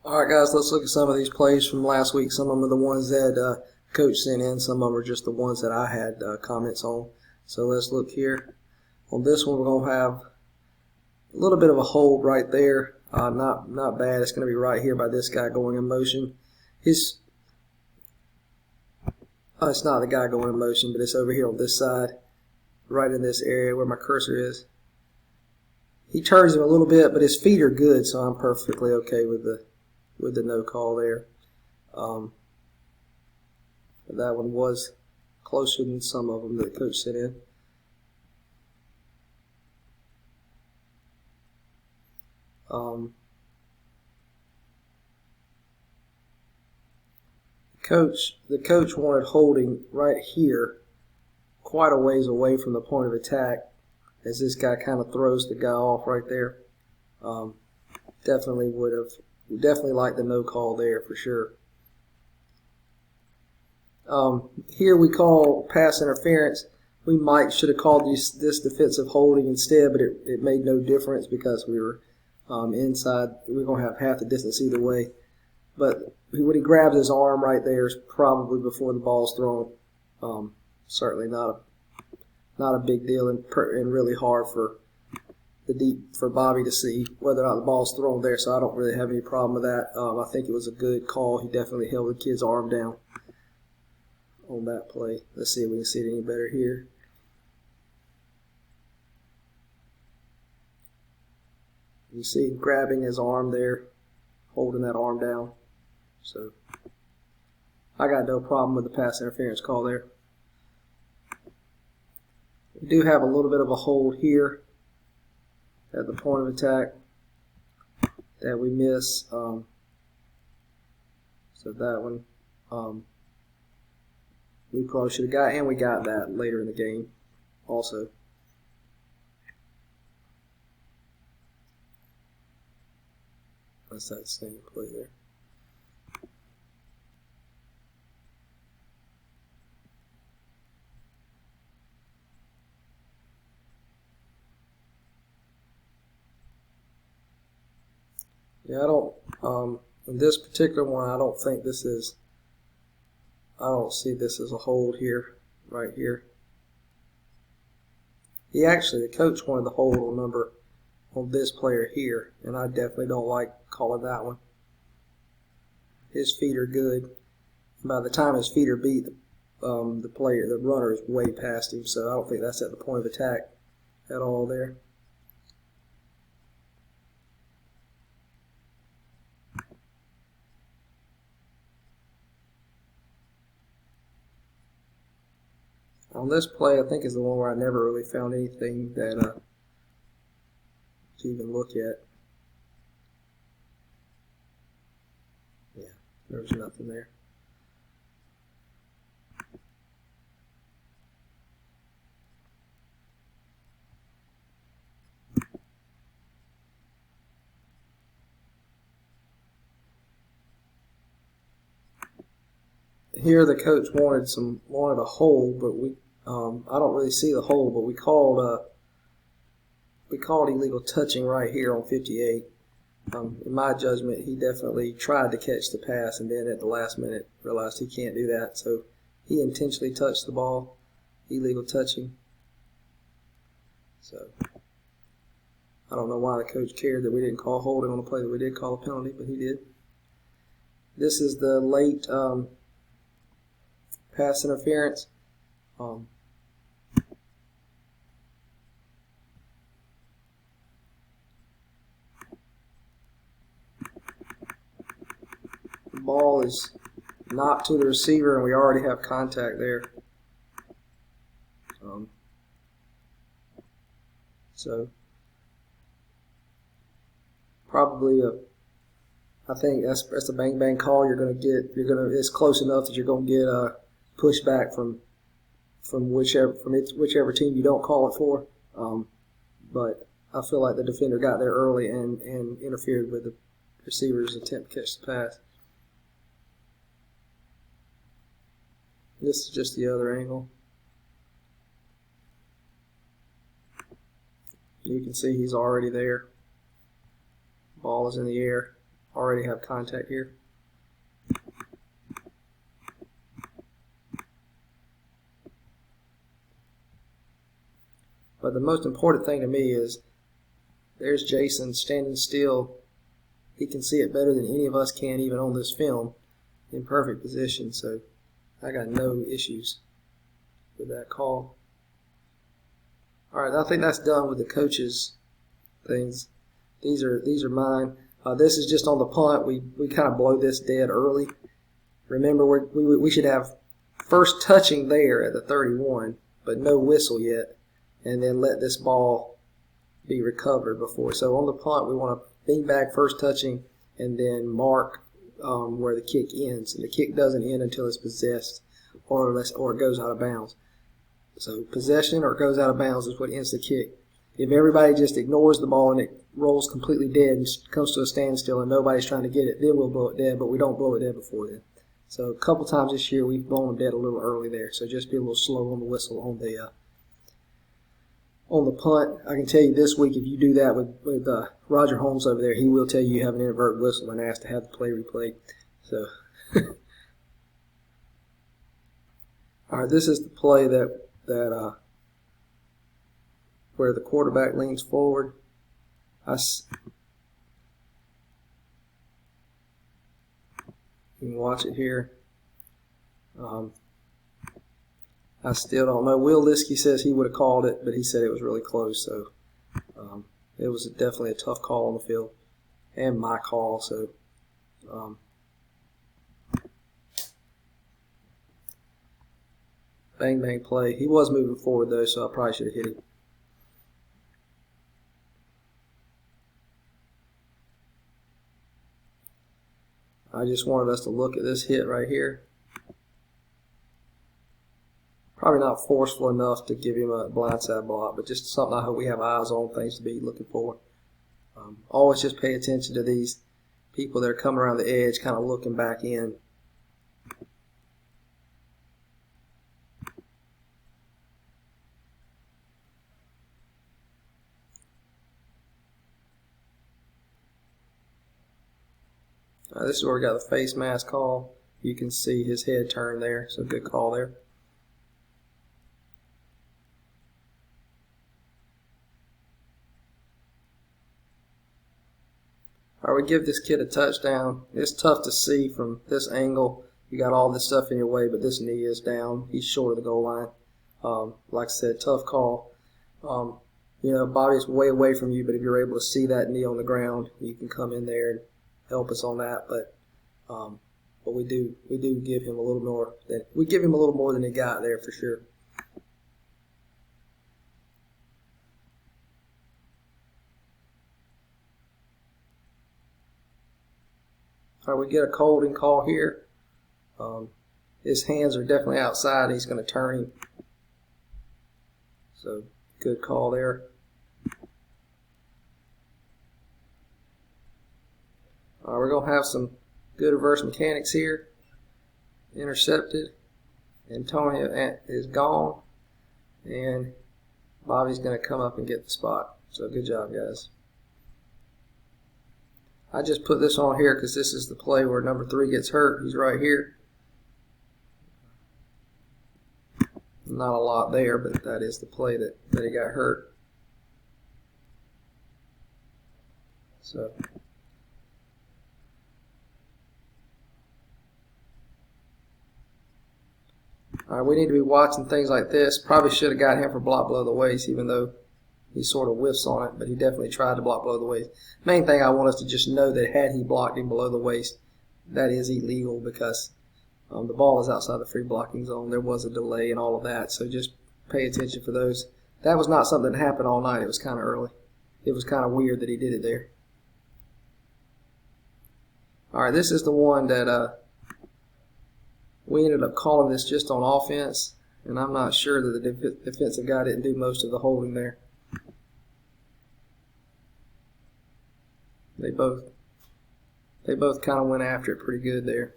Alright guys, let's look at some of these plays from last week. Some of them are the ones that Coach sent in. Some of them are just the ones that I had comments on. So let's look here. On this one, we're going to have a little bit of a hold right there. Not bad. It's going to be right here by this guy going in motion. It's not the guy going in motion, but it's over here on this side, right in this area where my cursor is. He turns him a little bit, but his feet are good, so I'm perfectly okay with the no call there. That one was closer than some of them that Coach sent in. The coach wanted holding right here, quite a ways away from the point of attack, as this guy kind of throws the guy off right there. Definitely like the no call there for sure. Here we call pass interference. We should have called this defensive holding instead, but it made no difference because we were inside. We're going to have half the distance either way. But when he grabs his arm right there is probably before the ball's thrown. Certainly not a big deal and really hard for Bobby to see whether or not the ball's thrown there. So I don't really have any problem with that. I think it was a good call. He definitely held the kid's arm down on that play. Let's see if we can see it any better here. You see him grabbing his arm there, holding that arm down. So I got no problem with the pass interference call there. We do have a little bit of a hold here at the point of attack that we miss. So that one we probably should have got, and we got that later in the game also. That's that same play there. Yeah, I don't, in this particular one, I don't see this as a hold here, right here. The coach wanted the hold on this player here, and I definitely don't like calling that one. His feet are good. By the time his feet are beat, the runner is way past him, so I don't think that's at the point of attack at all there. On this play, I think is the one where I never really found anything that to even look at. Yeah, there was nothing there. Here the coach wanted a hold, but I don't really see the hold, but we called illegal touching right here on 58. In my judgment, he definitely tried to catch the pass and then at the last minute realized he can't do that, so he intentionally touched the ball, illegal touching. So I don't know why the coach cared that we didn't call holding on the play that we did call a penalty, but he did. This is the late pass interference. The ball is knocked to the receiver, and we already have contact there. So probably I think that's a bang bang call. It's close enough that you're gonna get a pushback from whichever team you don't call it for. But I feel like the defender got there early and interfered with the receiver's attempt to catch the pass. This is just the other angle. You can see he's already there. Ball is in the air. already have contact here. But the most important thing to me is there's Jason standing still. He can see it better than any of us can, even on this film, in perfect position. So I got no issues with that call. All right, I think that's done with the coaches' things. These are mine. This is just on the punt. We kind of blow this dead early. Remember, we should have first touching there at the 31, but no whistle yet, and then let this ball be recovered before. So on the punt, we want to beanbag first touching and then mark where the kick ends. And the kick doesn't end until it's possessed or it goes out of bounds. So possession or it goes out of bounds is what ends the kick. If everybody just ignores the ball and it rolls completely dead and comes to a standstill and nobody's trying to get it, then we'll blow it dead, but we don't blow it dead before then. So a couple times this year we've blown them dead a little early there, so just be a little slow on the whistle on the punt. I can tell you this week, if you do that with Roger Holmes over there, he will tell you have an inadvertent whistle and ask to have the play replayed. So, all right, this is the play that where the quarterback leans forward. You can watch it here. I still don't know. Will Liskey says he would have called it, but he said it was really close. So it was definitely a tough call on the field, and my call. So bang bang play. He was moving forward though, so I probably should have hit him. I just wanted us to look at this hit right here. Probably not forceful enough to give him a blindside block, but just something I hope we have eyes on, things to be looking for. Always just pay attention to these people that are coming around the edge, kind of looking back in. This is where we got the face mask call. You can see his head turn there, so good call there. All right, we give this kid a touchdown. It's tough to see from this angle. You got all this stuff in your way, but this knee is down. He's short of the goal line. Like I said, tough call. You know, Bobby's way away from you, but if you're able to see that knee on the ground, you can come in there and help us on that. But we do give him a little more. We give him a little more than he got there for sure. All right, we get a holding call here. His hands are definitely outside. He's going to turn him. So good call there. We're going to have some good reverse mechanics here. Intercepted. Antonio is gone. And Bobby's going to come up and get the spot. So good job, guys. I just put this on here because this is the play where number 3 gets hurt. He's right here. Not a lot there, but that is the play that he got hurt. So all right, we need to be watching things like this. Probably should have got him for block below the waist, even though he sort of whiffs on it, but he definitely tried to block below the waist. Main thing I want us to just know that had he blocked him below the waist, that is illegal because the ball is outside the free blocking zone. There was a delay and all of that, so just pay attention for those. That was not something that happened all night. It was kind of early. It was kind of weird that he did it there. All right, this is the one that we ended up calling this just on offense, and I'm not sure that the defensive guy didn't do most of the holding there. They both kind of went after it pretty good there.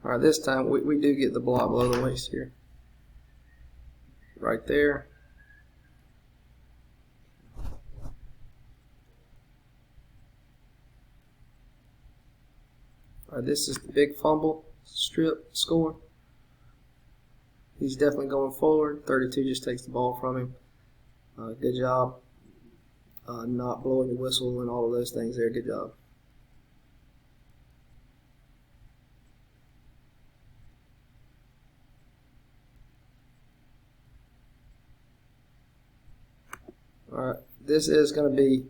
All right, this time we do get the block below the waist here. Right there. This is the big fumble strip score. He's definitely going forward. 32 just takes the ball from him. Good job not blowing the whistle and all of those things there. Good job. Alright, this is going to be,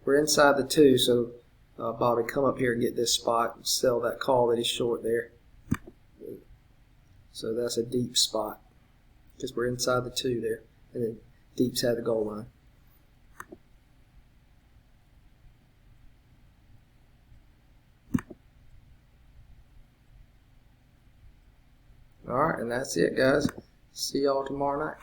we're inside the 2, so Bobby, come up here and get this spot and sell that call that he's short there. So that's a deep spot because we're inside the 2 there, and then deep's had the goal line. Alright, and that's it, guys. See y'all tomorrow night.